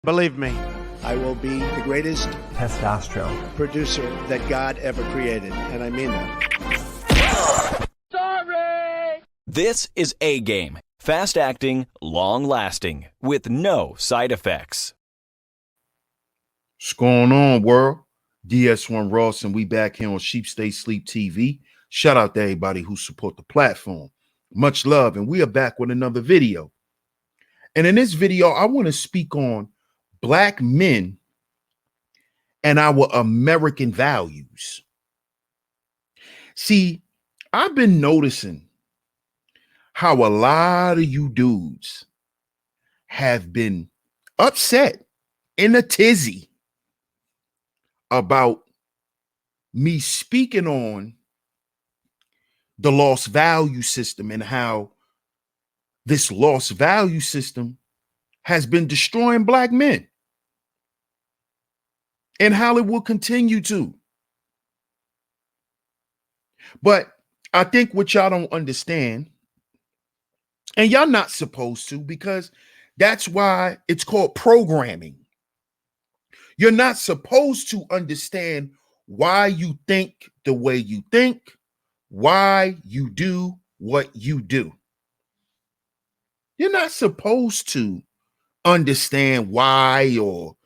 Believe me, I will be the greatest testosterone producer that God ever created, and I mean that. Sorry! This is A-Game. Fast acting, long lasting, with no side effects. What's going on, world? DS1 Ross, and we back here on SHEEPSTAYSLEEPTV. Shout out to everybody who support the platform. Much love, and we are back with another video. And in this video, I want to speak on Black men and our American values. See, I've been noticing how a lot of you dudes have been upset in a tizzy about me speaking on the lost value system and how this lost value system has been destroying Black men and how it will continue to. But I think what y'all don't understand, and y'all not supposed to, because that's why it's called programming. You're not supposed to understand why you think the way you think, why you do what you do. You're not supposed to understand why or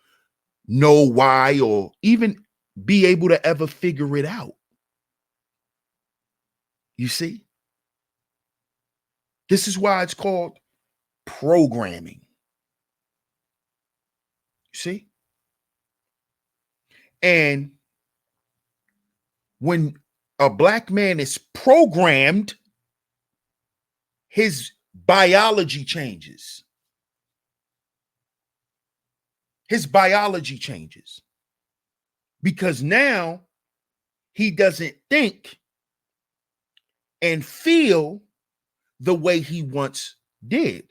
know why or even be able to ever figure it out. You see? This is why it's called programming. You see? And when a Black man is programmed, his biology changes. His biology changes because now he doesn't think and feel the way he once did.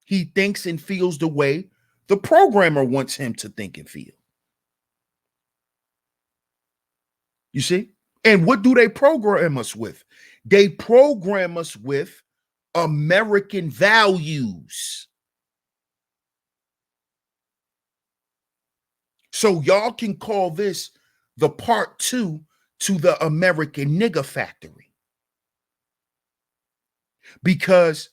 He thinks and feels the way the programmer wants him to think and feel. You see? And what do they program us with? They program us with American values. So y'all can call this the part 2 to the American nigger factory. Because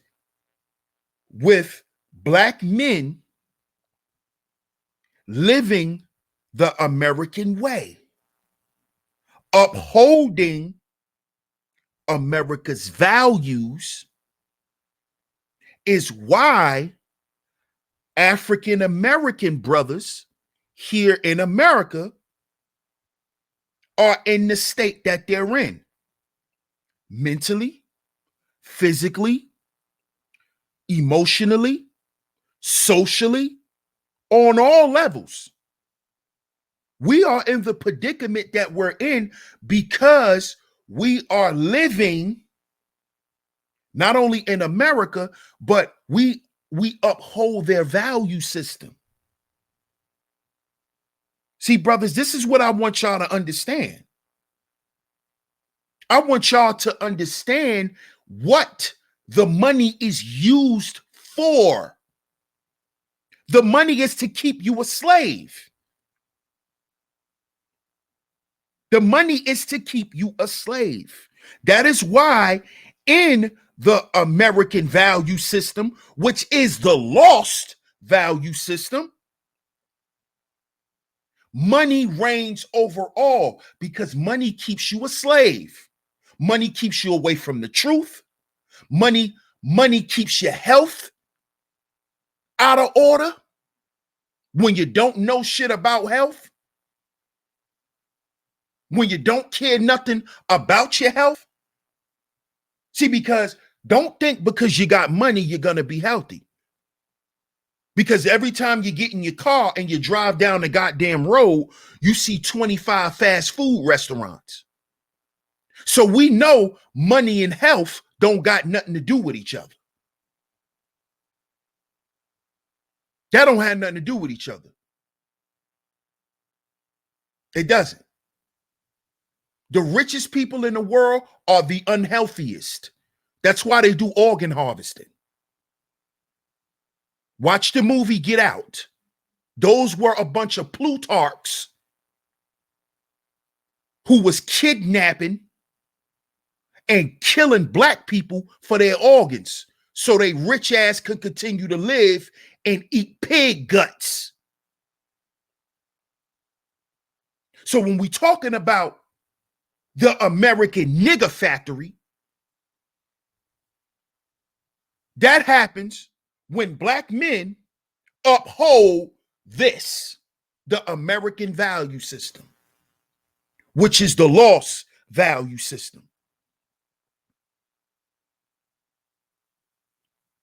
with Black men living the American way, upholding America's values, is why African American brothers here in America are in the state that they're in, mentally, physically, emotionally, socially, on all levels. We are in the predicament that we're in because we are living not only in America, but we uphold their value system. See, brothers, this is what I want y'all to understand. I want y'all to understand what the money is used for. The money is to keep you a slave. The money is to keep you a slave. That is why in the American value system, which is the lost value system, money reigns over all because money keeps you a slave. Money keeps you away from the truth. Money keeps your health out of order when you don't know shit about health. When you don't care nothing about your health. See, because don't think because you got money, you're going to be healthy. Because every time you get in your car and you drive down the goddamn road, you see 25 fast food restaurants. So we know money and health don't got nothing to do with each other. That don't have nothing to do with each other. It doesn't. The richest people in the world are the unhealthiest. That's why they do organ harvesting. Watch the movie Get Out. Those were a bunch of Plutarchs who was kidnapping and killing black people for their organs so they rich ass could continue to live and eat pig guts. So when we talking about the American nigger factory, that happens when black men uphold this, the American value system, which is the lost value system.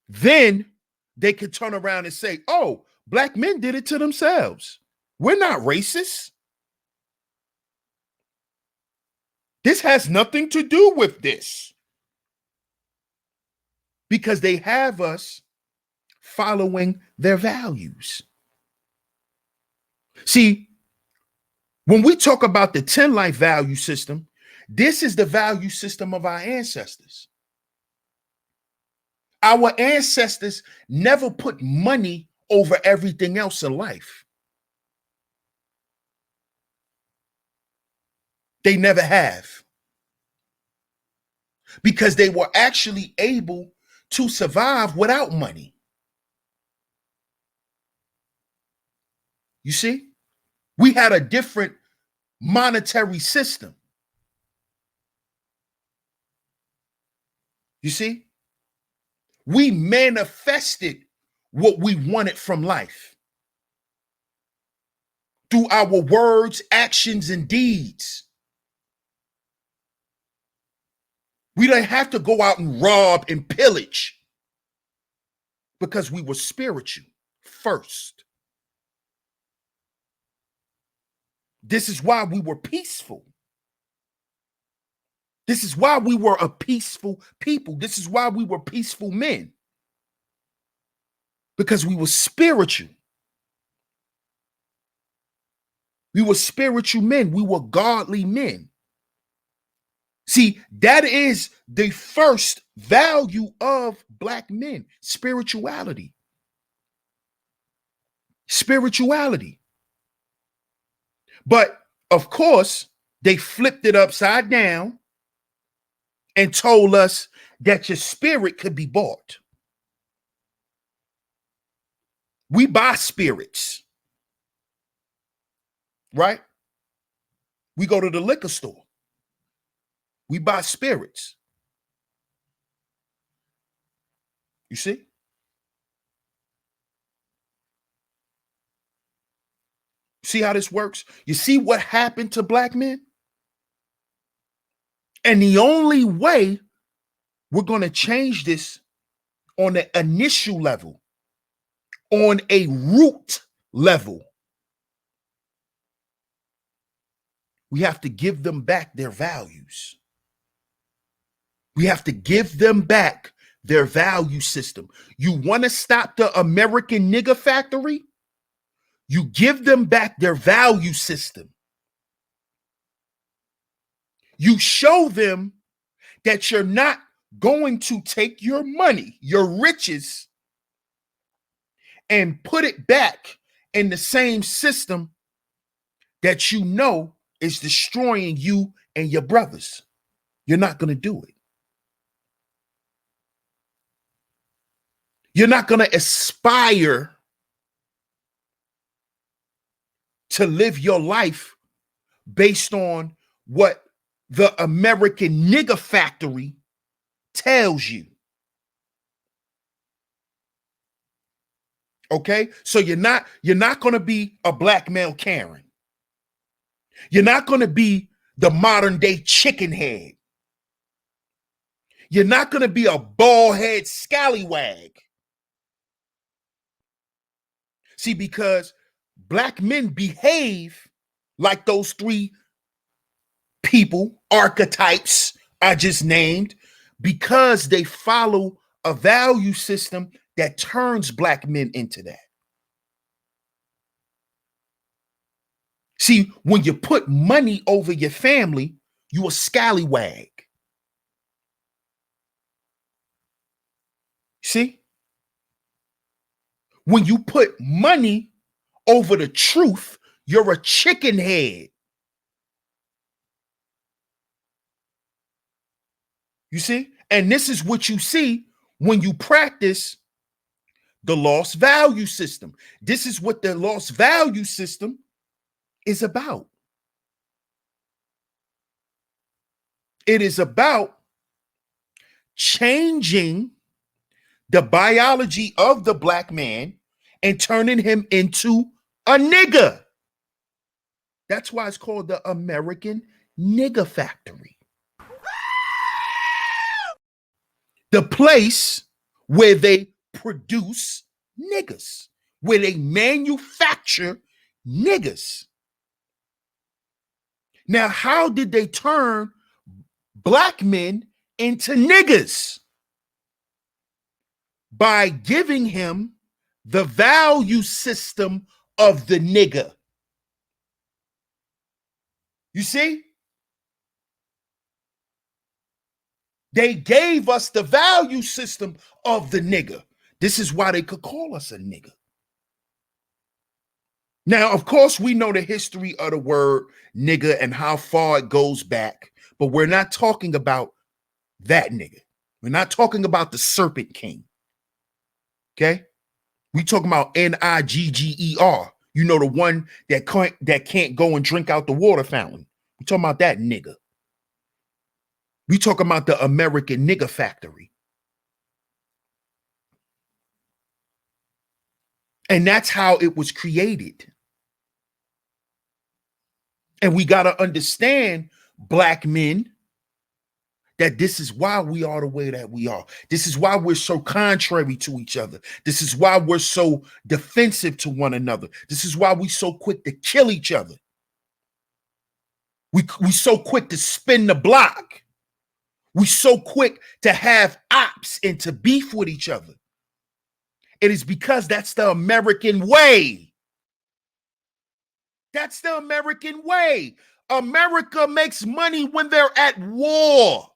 Then they could turn around and say, oh, black men did it to themselves. We're not racist. This has nothing to do with this. Because they have us following their values. See, when we talk about the 10 life value system, this is the value system of our ancestors. Our ancestors never put money over everything else in life. They never have. Because they were actually able to survive without money. You see? We had a different monetary system. You see? We manifested what we wanted from life through our words, actions, and deeds. We didn't have to go out and rob and pillage because we were spiritual first. This is why we were peaceful. This is why we were a peaceful people. This is why we were peaceful men. Because we were spiritual. We were spiritual men. We were godly men. See, that is the first value of black men, spirituality. Spirituality. But of course, they flipped it upside down and told us that your spirit could be bought. We buy spirits, right? We go to the liquor store. We buy spirits. You see? See how this works? You see what happened to black men? And the only way we're going to change this on the initial level, on a root level, we have to give them back their values. We have to give them back their value system. You want to stop the American nigger factory? You give them back their value system. You show them that you're not going to take your money, your riches, and put it back in the same system that you know is destroying you and your brothers. You're not going to do it. You're not going to aspire to live your life based on what the American nigger factory tells you. Okay? So you're not going to be a black male Karen. You're not going to be the modern day chicken head. You're not going to be a bald head scallywag. See, because black men behave like those three people, archetypes I just named, because they follow a value system that turns black men into that. See, when you put money over your family, you a scallywag. See? When you put money over the truth, you're a chicken head. You see? And this is what you see when you practice the lost value system. This is what the lost value system is about. It is about changing the biology of the black man and turning him into a nigger. That's why it's called the American Nigger Factory. The place where they produce niggas, where they manufacture niggas. Now, how did they turn black men into niggas? By giving him the value system of the nigger. You see? They gave us the value system of the nigger. This is why they could call us a nigger. Now, of course, we know the history of the word nigger and how far it goes back, but we're not talking about that nigger. We're not talking about the Serpent King. Okay? We talking about Nigger. You know, the one that can't go and drink out the water fountain. We talking about that nigger. We talking about the American Nigger Factory. And that's how it was created. And we got to understand, black men, that this is why we are the way that we are. This is why we're so contrary to each other. This is why we're so defensive to one another. This is why we so quick to kill each other. We so quick to spin the block. We so quick to have ops and to beef with each other. It is because that's the American way. That's the American way. America makes money when they're at war.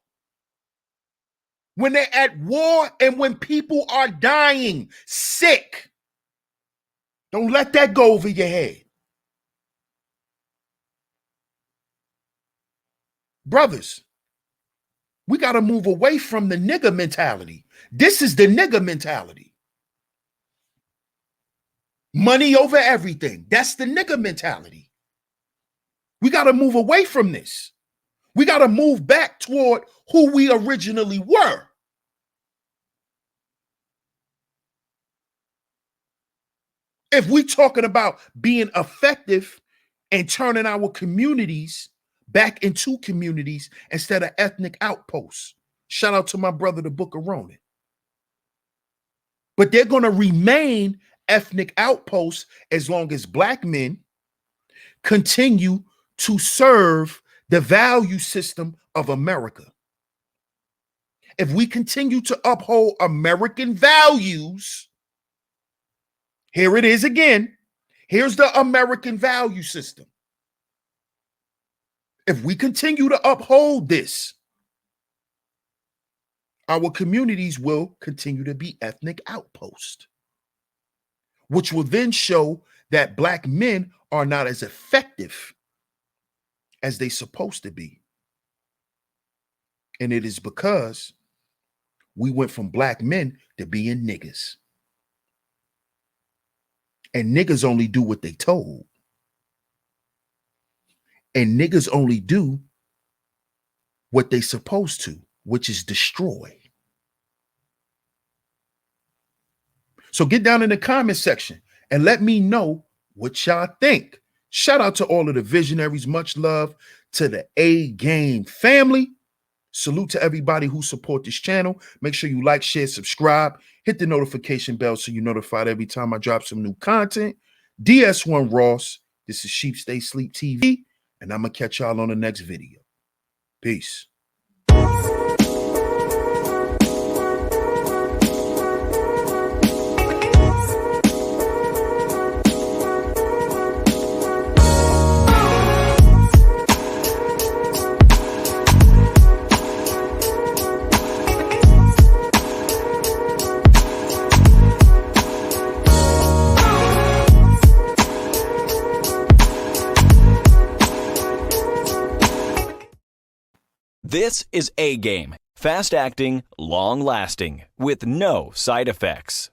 When they're at war and when people are dying, sick. Don't let that go over your head. Brothers, we got to move away from the nigger mentality. This is the nigger mentality. Money over everything. That's the nigger mentality. We got to move away from this. We got to move back toward who we originally were. If we're talking about being effective and turning our communities back into communities instead of ethnic outposts. Shout out to my brother, the Book of Ronan. But they're going to remain ethnic outposts as long as black men continue to serve the value system of America. If we continue to uphold American values, here it is again. Here's the American value system. If we continue to uphold this, our communities will continue to be ethnic outposts, which will then show that black men are not as effective as they're supposed to be. And it is because we went from black men to being niggas. And niggas only do what they told. And niggas only do what they supposed to, which is destroy. So get down in the comment section and let me know what y'all think. Shout out to all of the visionaries. Much love to the A Game family. Salute to everybody who support this channel. Make sure you like, share, subscribe. Hit the notification bell so you're notified every time I drop some new content. DS1 Ross. This is Sheep Stay Sleep TV. And I'm going to catch y'all on the next video. Peace. This is A Game. Fast acting, long lasting, with no side effects.